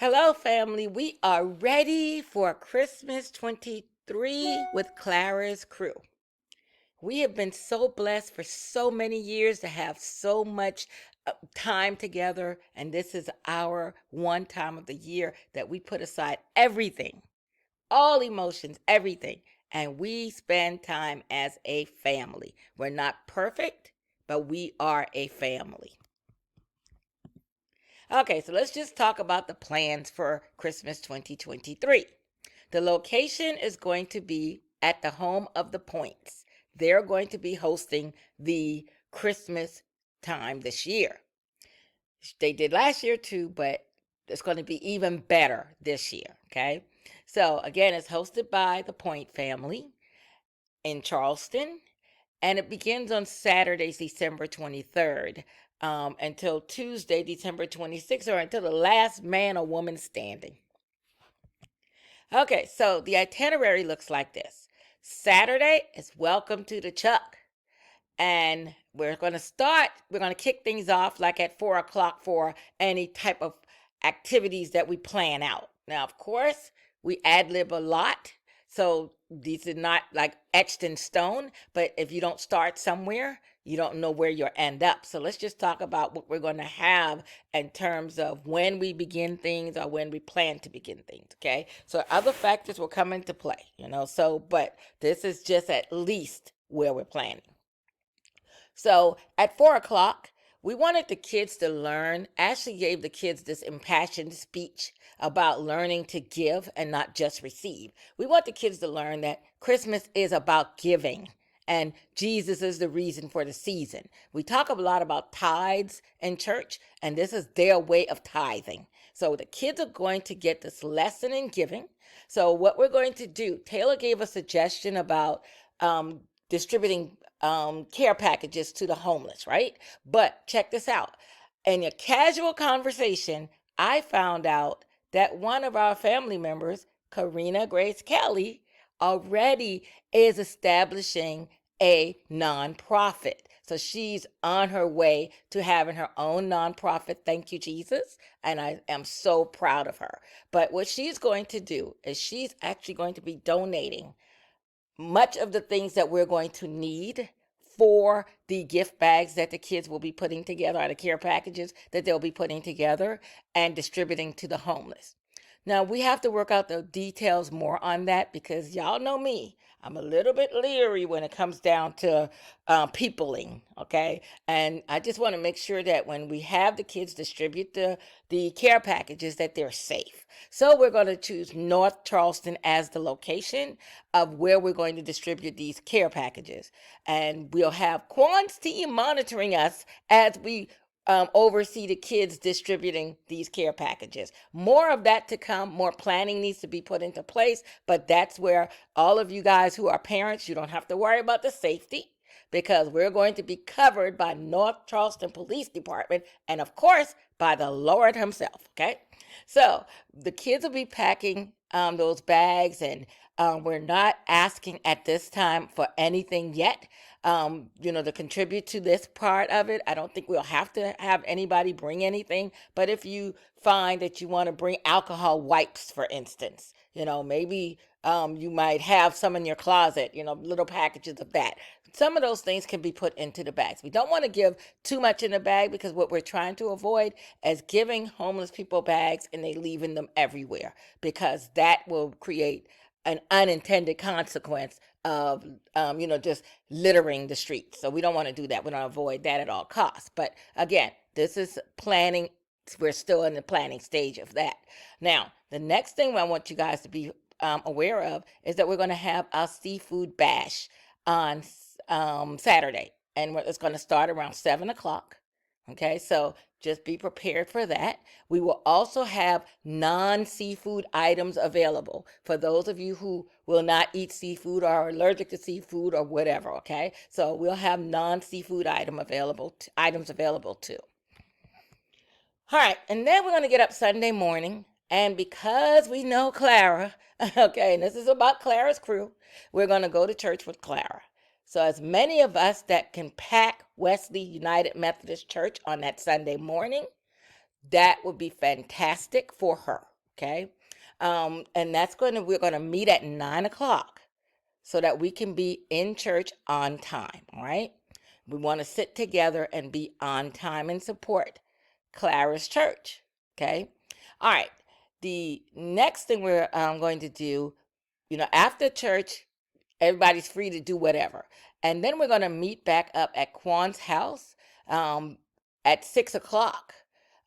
Hello, family. We are ready for Christmas 23 with Clara's crew. We have been so blessed for so many years to have so much time together, and this is our one time of the year that we put aside everything, all emotions, everything, and we spend time as a family. We're not perfect, but we are a family. Okay, so let's just talk about the plans for Christmas 2023. The location is going to be at the home of the Points. They're going to be hosting the Christmas time this year. They did last year too, but it's going to be even better this year. Okay. So, again, it's hosted by the Point family in Charleston, and it begins on Saturday, December 23rd, until Tuesday, December 26th, or until the last man or woman standing. Okay, so the itinerary looks like this. Saturday is Welcome to the Chuck. And we're going to kick things off like at 4 o'clock for any type of activities that we plan out. Now, of course, we ad lib a lot. So these are not like etched in stone, but if you don't start somewhere, you don't know where you'll end up. So let's just talk about what we're going to have in terms of when we begin things or when we plan to begin things. Okay. So other factors will come into play, but this is just at least where we're planning. So at 4 o'clock, we wanted the kids to learn. Ashley gave the kids this impassioned speech about learning to give and not just receive. We want the kids to learn that Christmas is about giving and Jesus is the reason for the season. We talk a lot about tithes in church, and this is their way of tithing. So the kids are going to get this lesson in giving. So what we're going to do, Taylor gave a suggestion about distributing care packages to the homeless, right? But check this out. In a casual conversation, I found out that one of our family members, Karina Grace Kelly, already is establishing a nonprofit. So she's on her way to having her own nonprofit. Thank you, Jesus. And I am so proud of her. But what she's going to do is she's actually going to be donating much of the things that we're going to need for the gift bags that the kids will be putting together, or the care packages that they'll be putting together and distributing to the homeless. Now, we have to work out the details more on that because y'all know me. I'm a little bit leery when it comes down to peopling, okay? And I just want to make sure that when we have the kids distribute the care packages, that they're safe. So we're going to choose North Charleston as the location of where we're going to distribute these care packages. And we'll have Quan's team monitoring us as we oversee the kids distributing these care packages. More of that to come. More planning needs to be put into place, but that's where all of you guys who are parents, you don't have to worry about the safety because we're going to be covered by North Charleston Police Department and, of course, by the Lord himself. Okay. So the kids will be packing those bags, and we're not asking at this time for anything yet. To contribute to this part of it. I don't think we'll have to have anybody bring anything, but if you find that you want to bring alcohol wipes, for instance, maybe you might have some in your closet, little packages of that. Some of those things can be put into the bags. We don't want to give too much in the bag because what we're trying to avoid is giving homeless people bags and they leaving them everywhere, because that will create an unintended consequence of just littering the streets. So we don't want to do that. We want to avoid that at all costs. But again, this is planning. We're still in the planning stage of that. Now, the next thing I want you guys to be aware of is that we're going to have our seafood bash on Saturday, and it's going to start around 7 o'clock. Okay, so just be prepared for that. We will also have non-seafood items available for those of you who will not eat seafood or are allergic to seafood or whatever. Okay, so we'll have non-seafood items available too. All right, and then we're going to get up Sunday morning, and because we know Clara, okay, and this is about Clara's crew, we're going to go to church with Clara. So, as many of us that can pack Wesley United Methodist Church on that Sunday morning, that would be fantastic for her. Okay. And we're going to meet at 9 o'clock so that we can be in church on time. All right. We want to sit together and be on time and support Clara's church. Okay. All right. The next thing we're going to do, after church, everybody's free to do whatever. And then we're going to meet back up at Quan's house um, at 6 o'clock.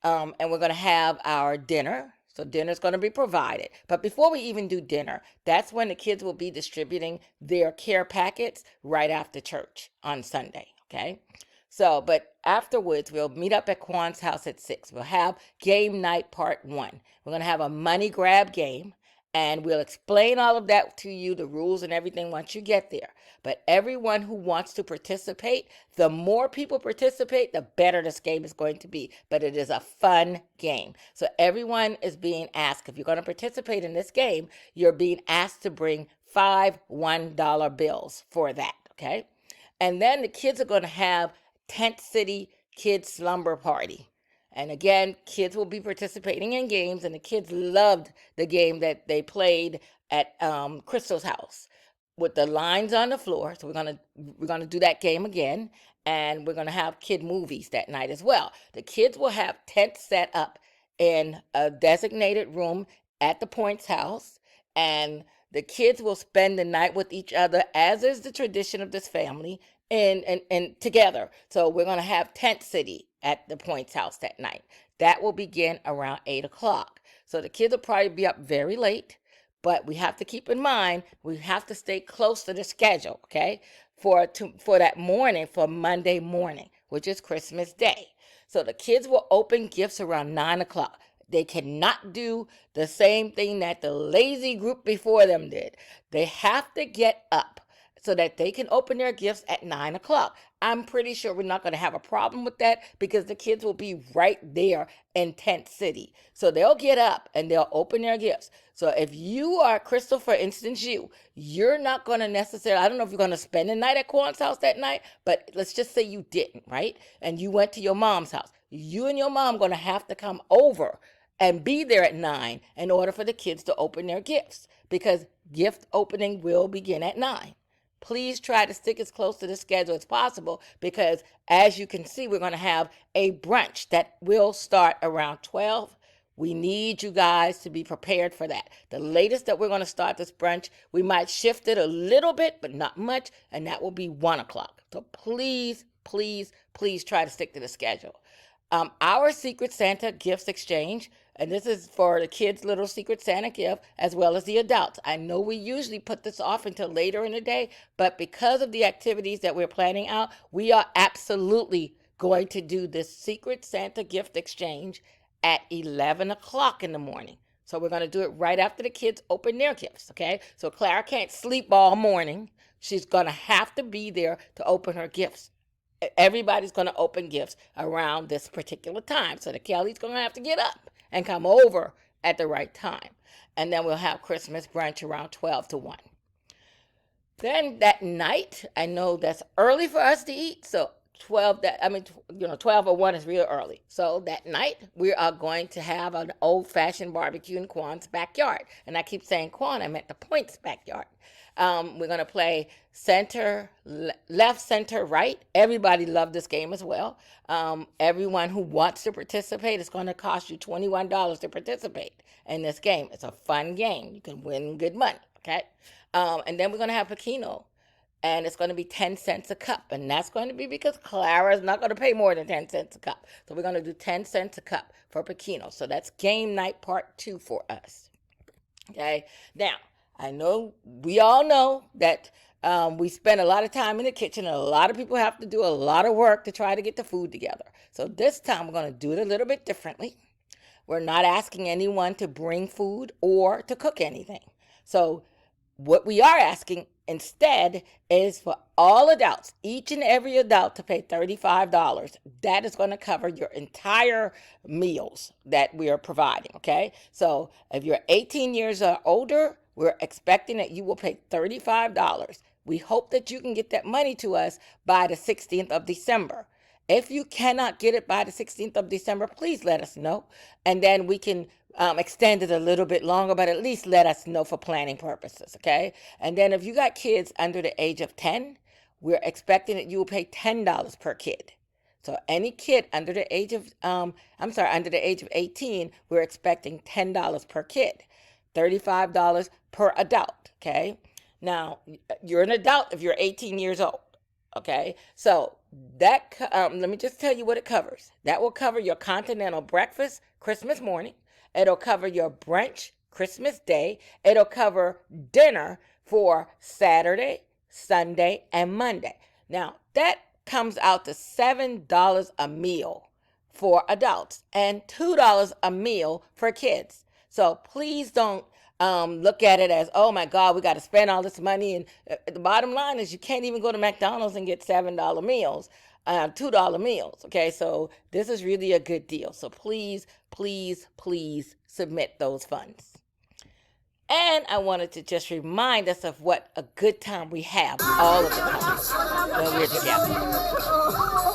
And we're going to have our dinner. So dinner's going to be provided. But before we even do dinner, that's when the kids will be distributing their care packets right after church on Sunday. Okay. So, but afterwards, we'll meet up at Quan's house at 6. We'll have game night part 1. We're going to have a money grab game. And we'll explain all of that to you, the rules and everything once you get there. But everyone who wants to participate, the more people participate, the better this game is going to be. But it is a fun game. So everyone is being asked, if you're going to participate in this game, you're being asked to bring 5 $1 bills for that, okay? And then the kids are going to have Tent City Kids Slumber Party. And again, kids will be participating in games, and the kids loved the game that they played at Crystal's house with the lines on the floor. So we're gonna do that game again, and we're gonna have kid movies that night as well. The kids will have tents set up in a designated room at the Points house, and the kids will spend the night with each other, as is the tradition of this family, and together. So we're going to have Tent City at the Points house that night. That will begin around 8 o'clock. So the kids will probably be up very late, but we have to keep in mind, we have to stay close to the schedule, okay? For that morning, for Monday morning, which is Christmas Day. So the kids will open gifts around 9 o'clock. They cannot do the same thing that the lazy group before them did. They have to get up so that they can open their gifts at 9 o'clock. I'm pretty sure we're not going to have a problem with that because the kids will be right there in Tent City. So they'll get up and they'll open their gifts. So if you are Crystal, for instance, you're not going to necessarily, I don't know if you're going to spend the night at Quan's house that night, but let's just say you didn't, right? And you went to your mom's house. You and your mom going to have to come over and be there at 9 in order for the kids to open their gifts, because gift opening will begin at 9. Please try to stick as close to the schedule as possible, because as you can see, we're going to have a brunch that will start around 12. We need you guys to be prepared for that. The latest that we're going to start this brunch, we might shift it a little bit, but not much, and that will be 1 o'clock. So please, please, please try to stick to the schedule. Our Secret Santa gifts exchange, and this is for the kids' little Secret Santa gift as well as the adults. I know we usually put this off until later in the day, but because of the activities that we're planning out, we are absolutely going to do this Secret Santa gift exchange at 11 o'clock in the morning. So we're going to do it right after the kids open their gifts, okay? So Clara can't sleep all morning. She's going to have to be there to open her gifts. Everybody's going to open gifts around this particular time. So the Kelly's going to have to get up and come over at the right time. And then we'll have Christmas brunch around 12 to 1. Then that night, I know that's early for us to eat. So 12 or 1 is real early. So that night we are going to have an old-fashioned barbecue in Quan's backyard. And I keep saying Quan, I meant the Points backyard. We're going to play center, left, center, right. Everybody loved this game as well. Everyone who wants to participate, it's going to cost you $21 to participate in this game. It's a fun game. You can win good money, okay? And then we're going to have Pekino, and it's going to be 10 cents a cup. And that's going to be because Clara is not going to pay more than 10 cents a cup. So we're going to do 10 cents a cup for Pekino. So that's game night part 2 for us. Okay. Now, I know we all know that we spend a lot of time in the kitchen, and a lot of people have to do a lot of work to try to get the food together. So this time we're going to do it a little bit differently. We're not asking anyone to bring food or to cook anything. So what we are asking instead is for all adults, each and every adult, to pay $35. That is going to cover your entire meals that we are providing, okay? So if you're 18 years or older, we're expecting that you will pay $35. We hope that you can get that money to us by the 16th of December. If you cannot get it by the 16th of December, please let us know. And then we can extend it a little bit longer, but at least let us know for planning purposes, okay? And then if you got kids under the age of 10, we're expecting that you will pay $10 per kid. So any kid under the age of, under the age of 18, we're expecting $10 per kid, $35 per adult, okay? Now, you're an adult if you're 18 years old, okay? So that, let me just tell you what it covers. That will cover your continental breakfast Christmas morning. It'll cover your brunch Christmas Day. It'll cover dinner for Saturday, Sunday, and Monday. Now, that comes out to $7 a meal for adults and $2 a meal for kids. So please don't look at it as, oh my God, we got to spend all this money. And the bottom line is you can't even go to McDonald's and get $7 meals. $2 meals. Okay, so this is really a good deal. So please, please, please submit those funds. And I wanted to just remind us of what a good time we have all of the time when we're together.